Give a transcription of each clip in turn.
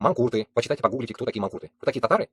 Манкурты, почитайте, погуглите, кто такие манкурты. Вот такие татары,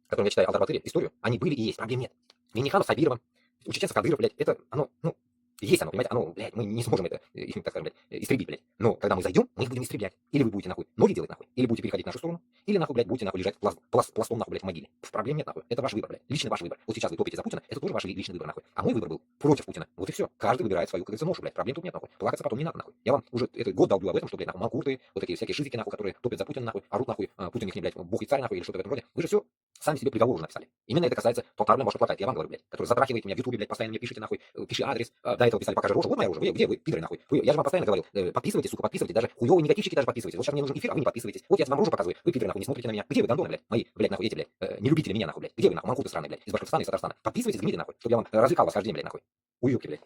которым я читаю Алдар-Батыре, историю, они были и есть, проблем нет. Миниханов, Сабирова, у чеченцев Кадыров, блядь, это оно, ну, есть оно, понимаете, оно, блядь, мы не сможем это, их, так скажем, блядь, истребить, блядь. Но когда мы зайдем, мы их будем истреблять. Или вы будете, нахуй, ноги делать, нахуй, или будете переходить в нашу сторону, или, нахуй, блядь, будете, нахуй, лежать пластом, нахуй, блядь, в могиле. Проблем нет, нахуй. Это ваш выбор, блядь, личный ваш выбор. Вот сейчас вы топите за Путина, это тоже ваш личный выбор, нахуй. А мой выбор был против Путина. Вот и все. Каждый выбирает свою, как говорится, ношу, блядь. Проблем тут нет, нахуй. Плакаться потом не надо, нахуй. Я вам уже этот год долблю об этом, что, блядь, нахуй, манкурты, вот такие всякие шизики, нахуй, которые топят за Путина, нахуй, орут, нахуй, Путин их не, блядь, бог и царь, нахуй, или что-то в этом роде. Вы же все сами себе приговор уже написали. Именно это касается татар, может плакать. Я вам говорю, блядь, который затрахивает меня в Ютубе, блядь, постоянно мне пишите, нахуй, пиши адрес, до этого писали, покажи рожу. Вот моя рожа. Где вы, пидоры, нахуй? Я же вам постоянно говорил, подписывайтесь, сука, подписывайтесь, даже хуёвые негативчики даже подписывайтесь. Вот сейчас мне нужен эфир, а вы не подписываетесь. Вот я вам рожу показываю, вы, пидоры, нахуй, не смотрите на меня. Где вы, гондоны, блядь, мои, блядь, нахуй, эти, блядь, не любители меня, нахуй, блядь. Где вы, нахуй, манкурты страны, блядь, из Башкортостана, из Татарстана. Подписывайтесь, гниды, нахуй, чтобы я вам развлекал вас каждый день, блядь, нахуй. Уёбки, блядь.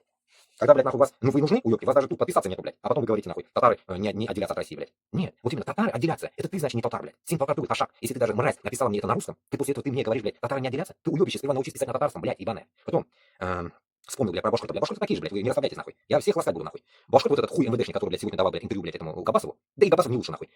Когда, блядь, нахуй вас, ну вы нужны, уёбки, вас даже тут подписаться нету, блядь. А потом вы говорите, нахуй, татары не отделятся от России, блядь. Нет, вот именно татары отделятся. Это ты, значит, не татар, блядь. Сим татар ты, ташак. Если ты даже, мразь, написала мне это на русском, ты после этого ты мне говоришь, блядь, татары не отделятся, ты уёбище, сперва научись писать на татарском, блядь, ебаная. Потом, вспомнил, блядь, про башкорта. Башкорты такие же, блядь, вы не расслабляйтесь, нахуй. Я всех ласкать буду, нахуй. Башкорт вот этот хуй МВДшник, который, блядь, сегодня давал, блядь, интервью, блядь, этому Габасову. Да и Габасов не лучше, нахуй.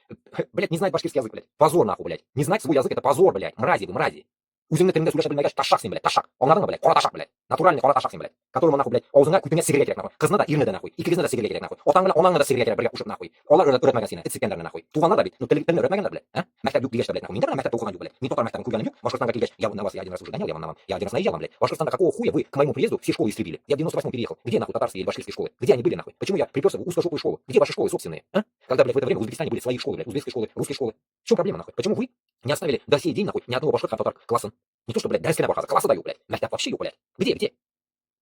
Блядь, не знает башкирский язык, блядь. Позор, нахуй, блядь. Не знать свой язык, это позор, блядь. Мрази вы, мрази. Üzerinde terimde söyleşe bilmeye taşak sen, блядь, taşak. Anladın mı, блядь? Kora taşak, блядь. Натуральный kora taşak sen, блядь. Которому, нахуй, блядь, ağzına kütüğüne sigara gerek, nahуй. Kızına da, irine de, nahуй. İkizine de sigara gerek, nahуй. Otağına, onağına da sigara gerek, блядь, uşak, nahуй. Onlar öğretmegen seni, et sikenlerine, nahуй. Tuğanlar da bir, ну, telini öğretmegenler, блядь. А? Мәктәп юк дигәч тә, блядь, нахуй. Нидә мәктәптә укыган юк, блядь. Мин татар мәктәбен күргәнем юк. Башкортстанга килгәч, я на вас я один раз уже гонял, я вам на вам. Я один раз наезжал вам, блядь. Башкортстанда какого хуя вы к моему приезду все школы истребили? Я в 98-м переехал. Где, нахуй, татарские или башкирские школы? Где они были, нахуй? Почему я приперся в узкожопую школу? Где ваши школы собственные, а? Когда, блядь, в это время в Узбекистане были свои школы, блядь, узбекские школы, русские школы. В чем проблема, нахуй? Почему вы не оставили до сей день, нахуй, ни одного башкирта татар класса? Не то, что, блядь, дайская наборха, класса даю, блядь. Мәктәп вообще yok, блядь. Где?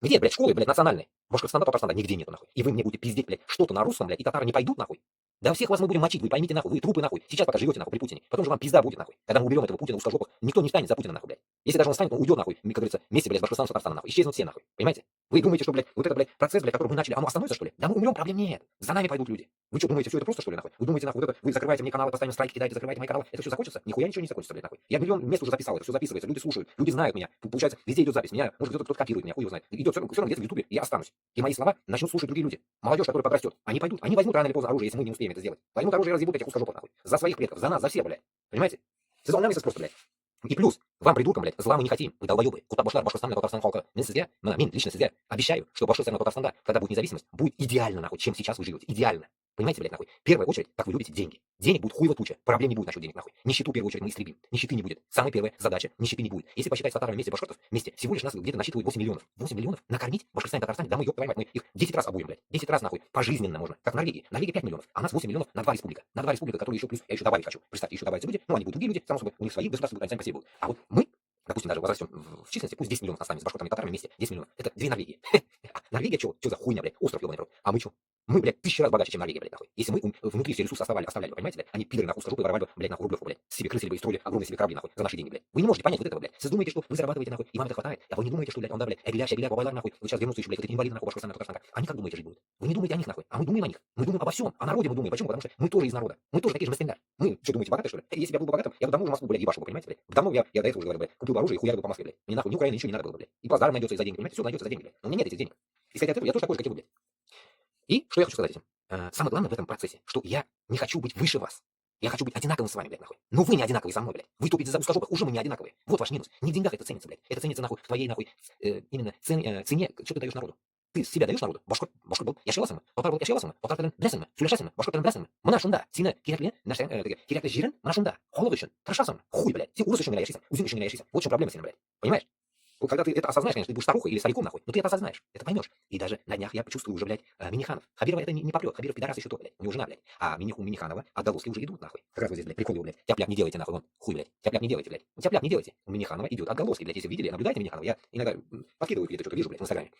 Где, блядь, школы, блядь, национальные? Башкортостана, Татарстана, нигде нету, нахуй. И вы мне будете пиздеть, блядь, что-то на русском, блядь, и татары не пойдут, нахуй. Да всех вас мы будем мочить, вы поймите, нахуй, вы трупы, нахуй. Сейчас пока живете, нахуй, при Путине. Потом же вам пизда будет, нахуй. Когда мы уберем этого Путина узкожопых, никто не станет за Путина, нахуй, блядь. Если даже он станет, он уйдет, нахуй, как говорится, вместе, блядь, с Башкортостаном, с Татарстаном, нахуй. Исчезнут все, нахуй. Понимаете? Вы думаете, что, блядь, вот этот, блядь, процесс, блядь, который вы начали, оно остановится, что ли? Да мы умрем, проблем нет. За нами пойдут люди. Вы что, думаете, все это просто, что ли, нахуй? Вы думаете, нахуй, вот это, вы закрываете мне каналы, постоянно страйки кидаете, закрываете мои каналы, это все закончится? Нихуя ничего не закончится, блядь, нахуй. Я миллион мест уже записал, это все записывается, люди слушают, люди знают меня. Получается, везде идет запись. Меня, может, кто-то копирует меня, хуй его знает. Идет все равно где-то в Ютубе, я останусь. И мои слова начнут слушать другие люди. Молодежь, которая подрастет. Они пойдут, они возьмут рано или поздно оружие, если мы не успеем это сделать. Возьмут оружие и разъебут этих узкожопых, нахуй. За своих предков, за нас, за всех, блядь. Понимаете? Сезон на месяц просто, блядь. И плюс, вам, придуркам, блядь, зла мы не хотим. Вы долбоебы. Кутабашлар, Башкортостан, Татарстан, Халка. Мен лично сезя обещаю, что Башкортостан, Татарстан, когда будет независимость, будет идеально, нахуй, чем сейчас вы живете. Идеально. Понимаете, блядь, нахуй? В первую очередь, как вы любите, деньги. Денег будет хуево туча. Проблем не будет насчет денег, нахуй. Нищету, в первую очередь, мы истребим. Нищеты не будет. Самая первая задача. Нищеты не будет. Если посчитать с татарами вместе, башкортов вместе, всего лишь нас где-то насчитывают 8 миллионов. 8 миллионов накормить в Башкортостане, Татарстане, да мы, ёб твою мать, мы их 10 раз обуем, блядь. 10 раз, нахуй, пожизненно можно. Как в Норвегии. Норвегия 5 миллионов, а нас 8 миллионов на 2 республика. На 2 республика, которые еще плюс, я еще добавить хочу. Представьте, еще добавятся люди, ну они будут другие люди, само собой, у них свои государства будут, они сами по себе будут. А вот мы, допустим, даже возрастем в численности, пусть 10 миллионов останется с башкортами и татарами вместе. 10 миллионов. Это 2 Норвегии. Норвегия что за хуйня, блядь? Остров, ебаный рот. А мы что? Мы, блядь, 1000 раз богаче, чем Норвегия, блядь, нахуй. Если мы внутри все ресурсы оставляли, вы понимаете, блядь? Они пидоры, нахуй, узкожопые, воровали бы, блядь, нахуй, рублевку, блядь. Себе крысили бы и строили огромные себе корабли, нахуй, за наши деньги, блядь. Вы не можете понять вот этого, блядь. Вы думаете, что вы зарабатываете, нахуй, и вам это хватает. А вы не думаете, что, блядь, он, да, блядь, Эбеля, Бабайлар, нахуй, вы сейчас вернутся еще, блядь, вот эти инвалиды, нахуй, Башкортостана, Татарстана. Они как думаете жить будут? Вы не думаете о них, нахуй, а мы думаем о них. Мы думаем обо всем, о народе мы думаем. Почему? Потому что мы тоже из народа. Мы тоже такие же мастинга. Мы, что думаете, богатые, что ли? Если бы я был богатым, я бы давно уже Москву, блядь, ебашил бы, понимаете, блядь? Давно я до этого уже говорил, блядь, купил бы оружие и хуярил бы по Москве, блядь. Мне нахуй ни Украины ничего не надо было, блядь. И плацдарм найдется из-за денег, понимаете? Все найдется за деньги, блядь. Но у меня нет этих денег. Исходя от этого, я тоже такой же, как и вы, блядь. И что я хочу сказать этим? Самое главное в этом процессе, что я не хочу быть выше вас. Я хочу быть одинаковым с вами, блядь, нахуй. Но вы не одинаковые со мной, блядь. Вы топите за узкожопых, уже мы не одинаковые. Вот ваш минус. Не в деньгах это ценится, блядь. Это ценится, нахуй, в твоей, нахуй, именно цене, что ты даешь народу. Ты себя даешь народу. Башкорт был yaşayasın mı? Tatar был yaşayasın mı? Tatar dilini bilesin mi? Söyleşesin mi? Башкорт dilini bilesin mi? Мына шунда. Сені керекли жерін, мына шунда. Холод үшін. Тырышасың. Хуй, блядь. Сен урыс үшін генә яшисің. Үзең үшін генә яшисің. Вот в чем проблема сенің, блядь. Понимаешь? Вот когда ты это осознаешь, конечно, ты будешь старухой или стариком, нахуй, но ты это осознаешь, это поймешь. И даже на днях я почувствую уже, блядь, Миниханов. Хабирова это не попрет. Хабиров пидорас еще то, блядь. У него жена, блядь. А у Миниханова отголоски уже идут, нахуй. Как раз вот здесь, блядь, прикол его, блядь. Тяп-ляп не делайте, нахуй, вон. Хуй, блядь. Тяп-ляп не делайте, блядь. Тяп-ляп не делайте. У Миниханова идет отголоски, блядь. Если вы видели, наблюдайте Миниханова. Я иногда подкидываю где-то что-то вижу, блядь, в Инстаграме.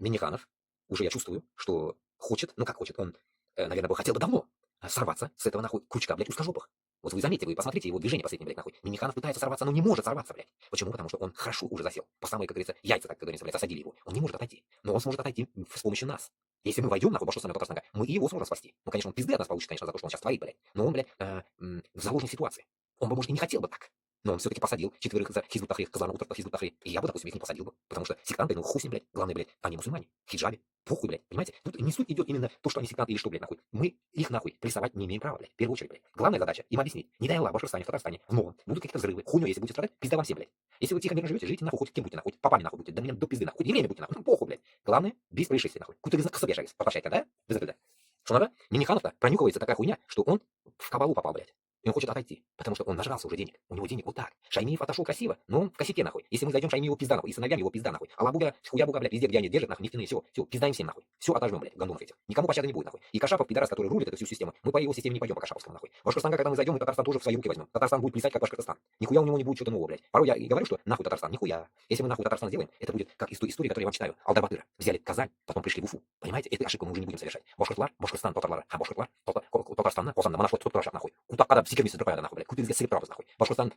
Миниханов, уже я чувствую, что хочет, ну как хочет, он, наверное, бы хотел бы давно сорваться с этого, нахуй, крючка, блядь, узкожопых. Вот вы заметьте, вы посмотрите его движение последнее, блядь, нахуй. Миниханов пытается сорваться, но не может сорваться, блядь. Почему? Потому что он хорошо уже засел. По самой, как говорится, яйца, так говорится, блядь, осадили его. Он не может отойти. Но он сможет отойти с помощью нас. Если мы войдем, нахуй, Башкортостан, Татарстан, мы и его сможем спасти. Ну, конечно, он пизды от нас получит, конечно, за то, что он сейчас творит, блядь. Но он, блядь, в заложенной ситуации. Он бы, может, и не хотел бы так. Но он все-таки посадил 4 за Хизбут Тахрир, Казлана Утра, Хизбут Тахрир. И я бы, допустим, их не посадил бы, потому что сектанты, ну хуй с ним, блядь, главное, блядь, они мусульмане, в хиджабе, похуй, блядь, понимаете? Тут не суть идет именно то, что они сектанты или что, блядь, нахуй. Мы их нахуй прессовать не имеем права, блядь, в первую очередь, блядь. Главная задача им объяснить. Не дай Аллах, в Башкортостане, в Татарстане, в Новом, будут какие-то взрывы, хуйню, если будете страдать, пизда вам всем, блядь. Если вы тихо мирно живете, живите нахуй, хоть кем будете нахуй, попами нахуй будете, да меня до пизды нахуй, хоть евреями будете нахуй, ну похуй, блядь. Главное, без происшествий нахуй. Куда к себе шагать, попрошайка, да? Без этого, да? Что надо? Миниханов-то пронюхивается такая хуйня, что он в кабалу попал, блядь. И он хочет отойти, потому что он нажрался уже денег. У него денег вот так. Шаймиев отошел красиво, но он в косяке нахуй. Если мы зайдем, Шаймиеву пизда нахуй. И сыновьям его пизда нахуй. Алабуга, хуябуга, блядь, везде, где они держат, нахуй, нефтяные, все, пизда им всем нахуй. Все отожмем, блядь, гандонов этих. Никому пощады не будет, нахуй. И Кашапов, пидорас, который рулит эту всю систему, мы по его системе не пойдем, по Кашаповскому, нахуй. Башкортостан, когда мы зайдем, мы Татарстан тоже в свои руки возьмем. Татарстан будет плясать, как Башкортостан. Нихуя у него не будет что-то нового, блядь. Порой я и говорю, что нахуй Татарстан, нихуя. Если мы нахуй Татарстан сделаем, это будет как из той истории, которую я вам читаю. Алдар-Батыра. Взяли Казань, потом пришли в Уфу. Понимаете? Эту ошибку мы уже не будем совершать. Башкортостан, Татарлар, Татарстан, Татарстан, нахуй, Татарстан, нахуй. Куда психомисты другая, нахуй, блядь. Куда здесь правда, нахуй. Башкортостан,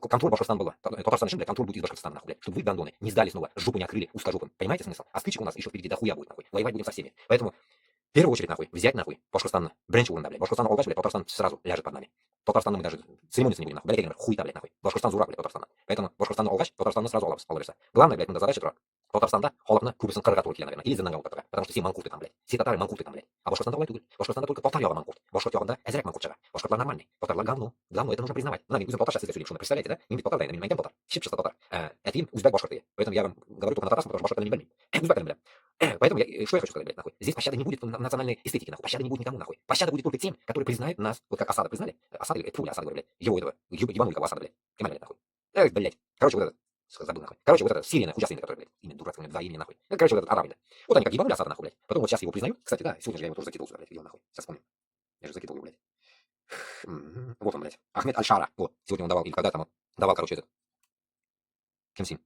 контроль Башкортостана была. Татарстан, блядь, контроль будет из Башкортостана, нахуй, блядь. Чтобы вы, гандоны, не сдали снова, жопу не открыли, узкожопым. Понимаете смысл? А стычек у нас еще впереди дохуя будет, нахуй. Воевать будем со всеми. Поэтому, в первую очередь, нахуй, взять, нахуй, Башкортостан, бренч урында, блядь. Башкортостан алгаш, блядь, Татарстан сразу ляжет под нами. Татарстан мы даже церемониться не будем, нахуй. Блядь, хуйта, блядь, нахуй. Башкортостан зурак, блядь, Татарстан. Поэтому Башкортостан алгаш, Татарстан сразу алырса. Главное, блядь, задача тура. Татарстанда халыкны күбесен кырга туры килә, наверное, или зыннан гаутатырга, потому что все манкурты там, блядь. Все татары манкурты там, блядь. А Башкортостанда болай түгел. Башкортостанда только татар ягы манкурт. Башкорт ягында әзрәк манкурт чыга. Башкортлар нормальный. Татарлар говно. Говно, это нужно признавать. Мына мен үзем татарча сездә сөйлим шуны, представляете, да? Мин бит татар да, мин мәйтәм татар. Чыпчыста татар. Әтием үзбәк башкорты. Поэтому я вам говорю только на татарском, потому что башкорт телен белмим. Үзбәк телен беләм. Поэтому что я хочу сказать, блядь, нахуй. Здесь пощады не будет национальной эстетики, нахуй. Пощады не будет никому, нахуй. Пощада будет только тем, которые признают нас, вот как Асада признали. Асад или Асад, блядь. Его этого, ебанулького Асада, блядь. Кемаль, блядь, нахуй. Блядь. Короче, вот это. Забыл, нахуй. Короче, вот это Сирия, нахуй, Ясин, который, блядь, имя дурацкое, два имени, нахуй. Короче, вот этот араб, блядь. Вот они как ебанули Асада, нахуй, блядь. Потом вот сейчас его признают. Кстати, да, сегодня же я его тоже закидывал сюда, блядь, видел, нахуй. Сейчас вспомню. Я же закидывал его, блядь. Вот он, блядь. Ахмед Аль-Шара. Вот. Сегодня он давал, или когда там он давал, короче, этот. Кемсин.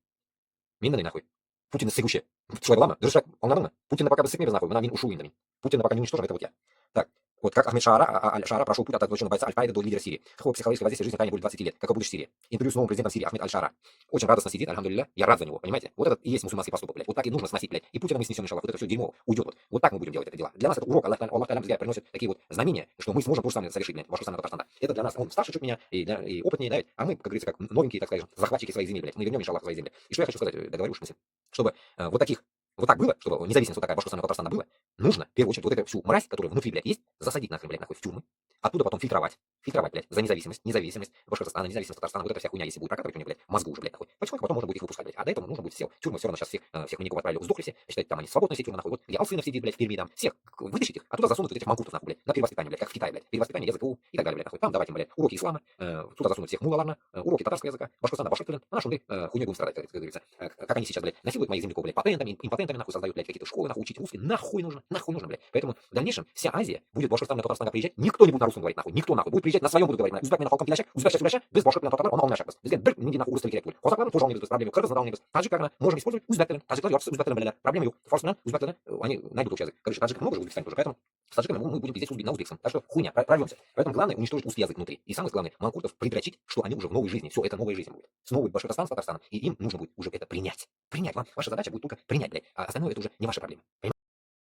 Минданы, нахуй. Путин сыгуще. Шуай балама. Дырышак, он надо. Путин пока без сыкмебез, нахуй. Мы на ушу индами. Путина пока не уничтожим, это вот я. Так. Вот как Ахмед Аль-Шара прошел путь от отвлеченного бойца Аль-Каиды до лидера Сирии. Какого психологического воздействия жизни крайне более 20 лет. Каков будешь в Сирии? Интервью с новым президентом Сирии Ахмед Аль-Шара. Очень радостно сидит, альхамдулилля. Я рад за него, понимаете? Вот этот и есть мусульманский поступок, блядь. Вот так и нужно сносить, блядь. И Путина мы снесем, иншаллах. Вот это все дерьмо уйдет. Вот так мы будем делать это дело. Для нас это урок. Аллах Та'аля приносит такие вот знамения, что мы сможем то же самое совершить, блядь, Башкортостан и Татарстан. Это для нас, он старше чуть меня и опытнее, да, а мы, как говорится, как новенькие, так скажем, захватчики своих земель, блядь. Мы вернем, иншаллах, свои земли. И что я хочу сказать, договорюсь, мысль. Чтобы вот так было, чтобы независимость вот такая Башкортостана и Татарстана было, нужно, в первую очередь, вот эту всю мразь, которая внутри, блядь, есть, засадить нахрен, блядь, нахуй, в тюрьмы, оттуда потом фильтровать, блядь, за независимость Башкортостана, независимость Татарстана, вот эта вся хуйня, если будет прокатывать у них, блядь, мозгу уже, блядь, нахуй. Потом можно будет их выпускать, блядь, а до этого нужно будет всех, тюрьмы все равно сейчас всех маньяков отправили, сдохли все, считайте, там они свободные все тюрьмы, нахуй, вот, где Алсынов сидит, блядь, в Перми, там, всех вытащить их, оттуда засунуть вот этих манкуртов, нахуй, блядь, на перевоспитание, блядь, как в Китае, блядь, перевоспитание, языку и так далее, блядь, нахуй, там давать им, блядь, уроки ислама, туда засунуть всех мулаларно, уроки татарского языка, Башкортостана, Башкиртовен, а наши хуйней будем страдать, как говорится, как они сейчас, блядь, насилуют моих земляков, блядь, импотентами, нахуй, создают, блядь, какие-то школы, нахуй, учить русский, нахуй нужно, блядь. Поэтому в дальнейшем вся Азия будет Башкортостан на Татарстан приезжать, никто не будет на русском говорить, нахуй, никто, нахуй, будет приезжать на своем, будет говорить, үзбәк мен халкым киләчәк, үзбәкчә без Башкорт Татарлар, он алмашак без. Безгә бер нинди нахуй урыс теле кирәк түгел. Казакларны тоже алмыйбыз, проблема, кыргызны да алмыйбыз. Таҗикларны можем использовать үзбәк телен. Таҗиклар яртысы үзбәк телен беләләр, проблема юк. Фарс белән үзбәк телен, они найдут общий язык. Короче, таджиков много же в Узбекистане тоже, поэтому с таджиками мы будем пиздеть на узбекском. Так что хуйня, прорвемся. Поэтому главное уничтожить узкий язык внутри. И самое главное, манкуртов предрочить, что они уже в новой жизни. Все, это новая жизнь будет. Снова будет Башкортостан с Татарстаном, и им нужно будет уже это принять. Принять вам. Ваша задача будет только принять, блядь. А остальное это уже не ваша проблема.